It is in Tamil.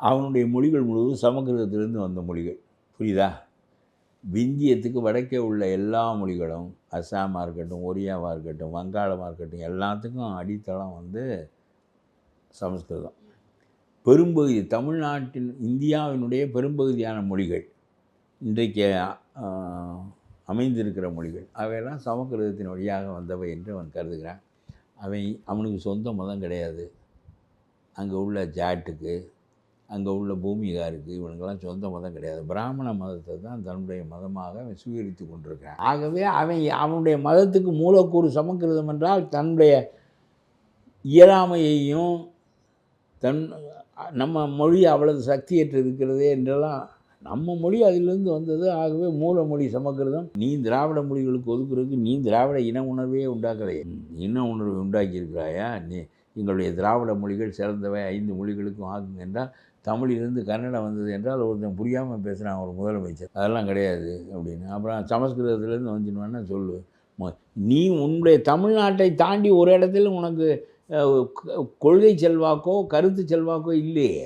அவனுடைய மொழிகள் முழுவதும் சமஸ்கிருதத்திலிருந்து வந்த மொழிகள். புரியுதா? விந்தியத்துக்கு வடக்கே உள்ள எல்லா மொழிகளும், அஸ்ஸாமாக இருக்கட்டும், ஒரியாவாக இருக்கட்டும், வங்காளமாக இருக்கட்டும், எல்லாத்துக்கும் அடித்தளம் வந்து சமஸ்கிருதம். பெரும்பகுதி தமிழ்நாட்டின் இந்தியாவினுடைய பெரும்பகுதியான மொழிகள், இன்றைக்கு அமைந்திருக்கிற மொழிகள், அவையெல்லாம் சமஸ்கிருதத்தின் வழியாக வந்தவை என்று அவன் கருதுகிறான். அவனுக்கு சொந்த மதம் கிடையாது. அங்கே உள்ள ஜாட்டுக்கு, அங்கே உள்ள பூமிகாருக்கு, இவனுக்கெல்லாம் சொந்த மதம் கிடையாது. பிராமண மதத்தை தான் தன்னுடைய மதமாக அவன் சுவீகரித்து கொண்டிருக்கான். ஆகவே அவனுடைய மதத்துக்கு மூலக்கூறு சமஸ்கிருதம் என்றால் தன்னுடைய இயலாமையையும் நம்ம மொழி அவ்வளவு சக்தியற்று இருக்கிறதே என்றெல்லாம், நம்ம மொழி அதிலிருந்து வந்தது. ஆகவே மூல மொழி சமஸ்கிருதம். நீ திராவிட மொழிகளுக்கு ஒதுக்குறதுக்கு நீ திராவிட இன உணர்வே உண்டாக்கலையே. இன உணர்வை உண்டாக்கியிருக்கிறாயா? நீ எங்களுடைய திராவிட மொழிகள் சிறந்தவை, 5 மொழிகளுக்கும் ஆகுங்க என்றால், தமிழிலிருந்து கன்னடம் வந்தது என்றால் ஒருத்தன் புரியாமல் பேசுகிறான் ஒரு முதலமைச்சர். அதெல்லாம் கிடையாது அப்படின்னு. அப்புறம் சமஸ்கிருதத்துலேருந்து வந்துடுவான்னு சொல்லு. நீ உன்னுடைய தமிழ்நாட்டை தாண்டி ஒரு இடத்துல உனக்கு கொள்கை செல்வாக்கோ கருத்து செல்வாக்கோ இல்லையே.